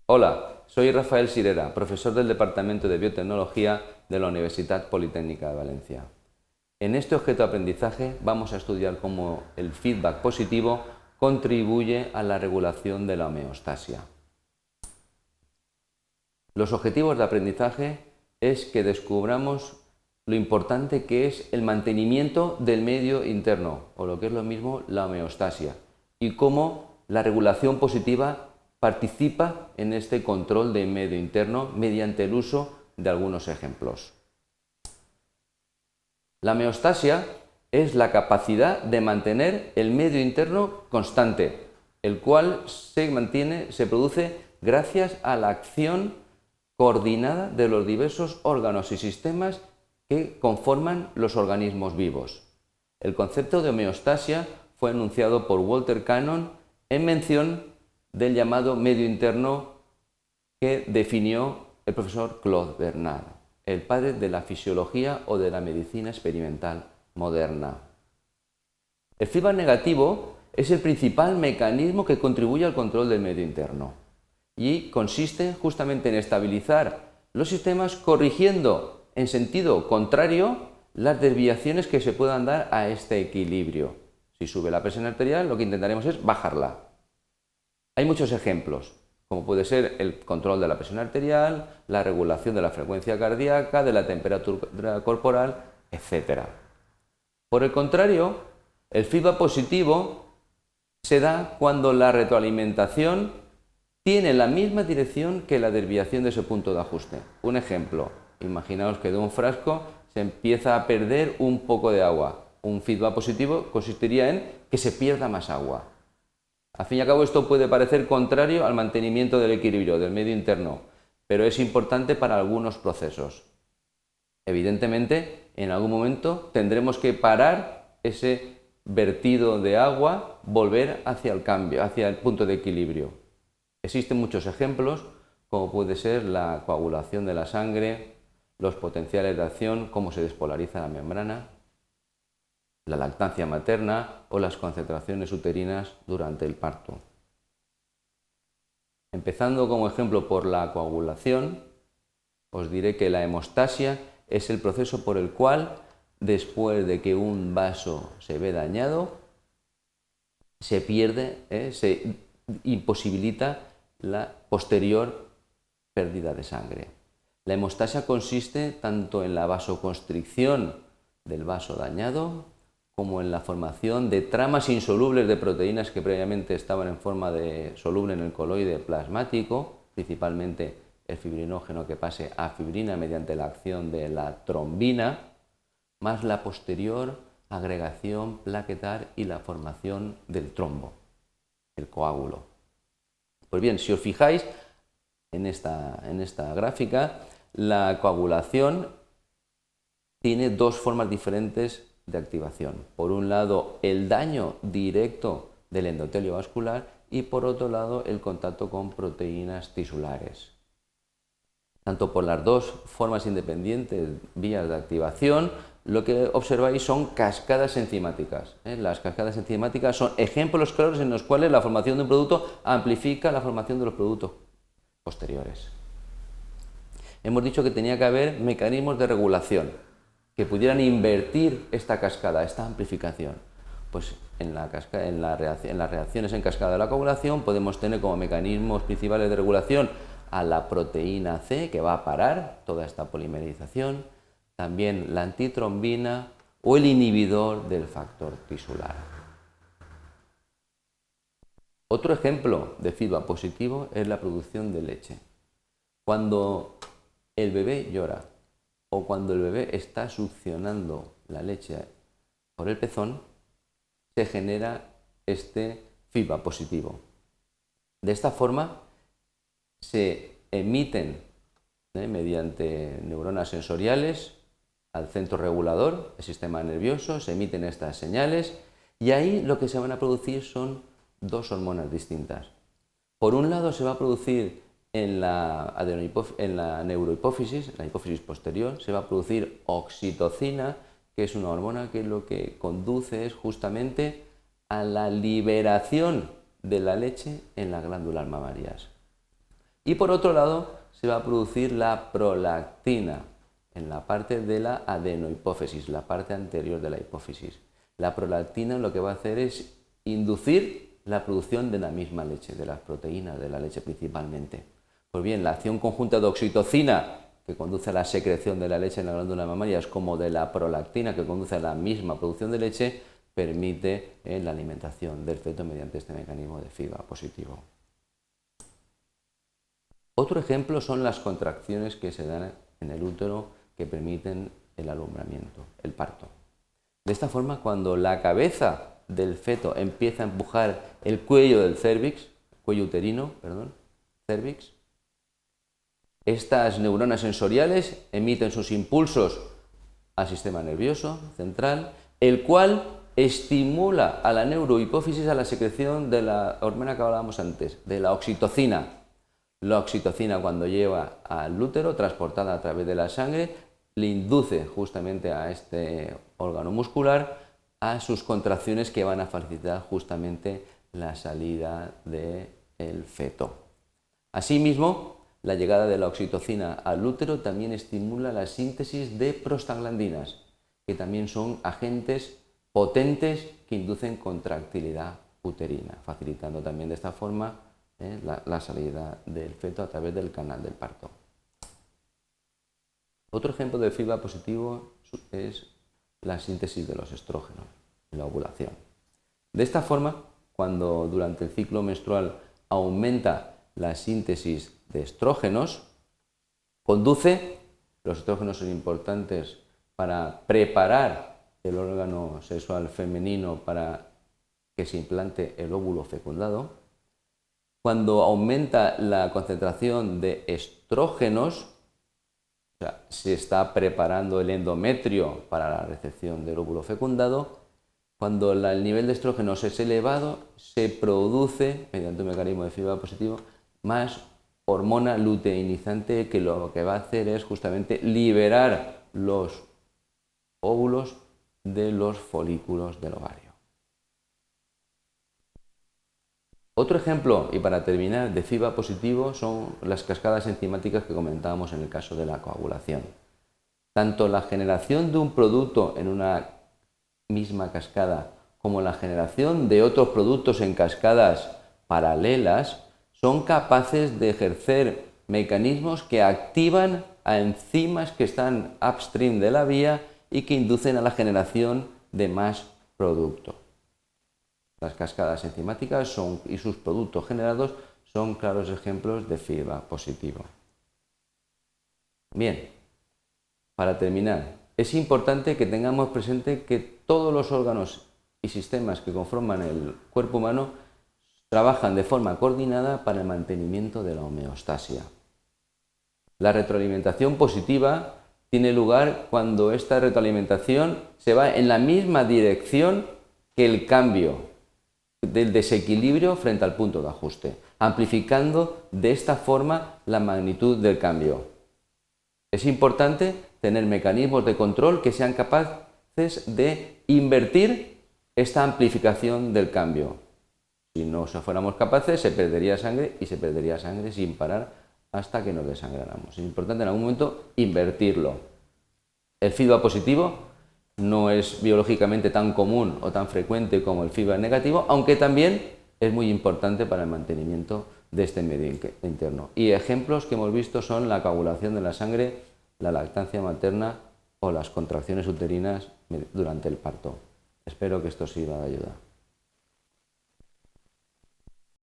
Hola, soy Rafael Sirera, profesor del Departamento de Biotecnología de la Universidad Politécnica de Valencia. En este objeto de aprendizaje vamos a estudiar cómo el feedback positivo contribuye a la regulación de la homeostasia. Los objetivos de aprendizaje es que descubramos lo importante que es el mantenimiento del medio interno, o lo que es lo mismo, la homeostasia, y cómo la regulación positiva participa en este control del medio interno mediante el uso de algunos ejemplos. La homeostasia es la capacidad de mantener el medio interno constante, el cual se produce gracias a la acción coordinada de los diversos órganos y sistemas que conforman los organismos vivos. El concepto de homeostasia fue enunciado por Walter Cannon en mención del llamado medio interno que definió el profesor Claude Bernard, el padre de la fisiología o de la medicina experimental moderna. El feedback negativo es el principal mecanismo que contribuye al control del medio interno y consiste justamente en estabilizar los sistemas corrigiendo en sentido contrario las desviaciones que se puedan dar a este equilibrio. Si sube la presión arterial, lo que intentaremos es bajarla. Hay muchos ejemplos, como puede ser el control de la presión arterial, la regulación de la frecuencia cardíaca, de la temperatura corporal, etc. Por el contrario, el feedback positivo se da cuando la retroalimentación tiene la misma dirección que la desviación de ese punto de ajuste. Un ejemplo, imaginaos que de un frasco se empieza a perder un poco de agua. Un feedback positivo consistiría en que se pierda más agua. Al fin y al cabo, esto puede parecer contrario al mantenimiento del equilibrio del medio interno, pero es importante para algunos procesos. Evidentemente, en algún momento tendremos que parar ese vertido de agua, volver hacia el cambio, hacia el punto de equilibrio. Existen muchos ejemplos, como puede ser la coagulación de la sangre, los potenciales de acción, cómo se despolariza la membrana, la lactancia materna o las concentraciones uterinas durante el parto. Empezando como ejemplo por la coagulación, os diré que la hemostasia es el proceso por el cual, después de que un vaso se ve dañado, se pierde, se imposibilita la posterior pérdida de sangre. La hemostasia consiste tanto en la vasoconstricción del vaso dañado como en la formación de tramas insolubles de proteínas que previamente estaban en forma de soluble en el coloide plasmático, principalmente el fibrinógeno que pase a fibrina mediante la acción de la trombina, más la posterior agregación plaquetar y la formación del trombo, el coágulo. Pues bien, si os fijáis en esta gráfica, la coagulación tiene dos formas diferentes de activación. Por un lado, el daño directo del endotelio vascular y por otro lado, el contacto con proteínas tisulares. Tanto por las dos formas independientes vías de activación, lo que observáis son cascadas enzimáticas. Las cascadas enzimáticas son ejemplos claros en los cuales la formación de un producto amplifica la formación de los productos posteriores. Hemos dicho que tenía que haber mecanismos de regulación que pudieran invertir esta cascada, esta amplificación. Pues en las reacciones en cascada de la coagulación podemos tener como mecanismos principales de regulación a la proteína C, que va a parar toda esta polimerización, también la antitrombina o el inhibidor del factor tisular. Otro ejemplo de feedback positivo es la producción de leche. Cuando el bebé llora o cuando el bebé está succionando la leche por el pezón, se genera este feedback positivo. De esta forma se emiten mediante neuronas sensoriales al centro regulador, el sistema nervioso, se emiten estas señales y ahí lo que se van a producir son dos hormonas distintas. Por un lado se va a producir en la neurohipófisis, en la hipófisis posterior, se va a producir oxitocina, que es una hormona que lo que conduce es justamente a la liberación de la leche en las glándulas mamarias. Y por otro lado, se va a producir la prolactina en la parte de la adenohipófisis, la parte anterior de la hipófisis. La prolactina lo que va a hacer es inducir la producción de la misma leche, de las proteínas de la leche principalmente. Pues bien, la acción conjunta de oxitocina, que conduce a la secreción de la leche en la glándula mamaria, como de la prolactina, que conduce a la misma producción de leche, permite la alimentación del feto mediante este mecanismo de FIBA positivo. Otro ejemplo son las contracciones que se dan en el útero que permiten el alumbramiento, el parto. De esta forma, cuando la cabeza del feto empieza a empujar el cuello del cérvix, cuello uterino, perdón, cérvix, estas neuronas sensoriales emiten sus impulsos al sistema nervioso central, el cual estimula a la neurohipófisis a la secreción de la hormona que hablábamos antes, de la oxitocina. La oxitocina, cuando lleva al útero, transportada a través de la sangre, le induce justamente a este órgano muscular a sus contracciones que van a facilitar justamente la salida del feto. Asimismo, la llegada de la oxitocina al útero también estimula la síntesis de prostaglandinas, que también son agentes potentes que inducen contractilidad uterina, facilitando también de esta forma la salida del feto a través del canal del parto. Otro ejemplo de FIBA positivo es la síntesis de los estrógenos en la ovulación. De esta forma, cuando durante el ciclo menstrual aumenta la síntesis de estrógenos, los estrógenos son importantes para preparar el órgano sexual femenino para que se implante el óvulo fecundado. Cuando aumenta la concentración de estrógenos, o sea, se está preparando el endometrio para la recepción del óvulo fecundado. Cuando el nivel de estrógenos es elevado, se produce, mediante un mecanismo de FIBA positivo, más hormona luteinizante, que lo que va a hacer es justamente liberar los óvulos de los folículos del ovario. Otro ejemplo, y para terminar, de FIBA positivo son las cascadas enzimáticas que comentábamos en el caso de la coagulación. Tanto la generación de un producto en una misma cascada como la generación de otros productos en cascadas paralelas son capaces de ejercer mecanismos que activan a enzimas que están upstream de la vía y que inducen a la generación de más producto. Las cascadas enzimáticas y sus productos generados son claros ejemplos de FIBA positivo. Bien, para terminar, es importante que tengamos presente que todos los órganos y sistemas que conforman el cuerpo humano trabajan de forma coordinada para el mantenimiento de la homeostasia. La retroalimentación positiva tiene lugar cuando esta retroalimentación se va en la misma dirección que el cambio del desequilibrio frente al punto de ajuste, amplificando de esta forma la magnitud del cambio. Es importante tener mecanismos de control que sean capaces de invertir esta amplificación del cambio. Si no fuéramos capaces, se perdería sangre y se perdería sangre sin parar hasta que nos desangráramos. Es importante en algún momento invertirlo. El FIBA positivo no es biológicamente tan común o tan frecuente como el FIBA negativo, aunque también es muy importante para el mantenimiento de este medio interno. Y ejemplos que hemos visto son la coagulación de la sangre, la lactancia materna o las contracciones uterinas durante el parto. Espero que esto sirva de ayuda.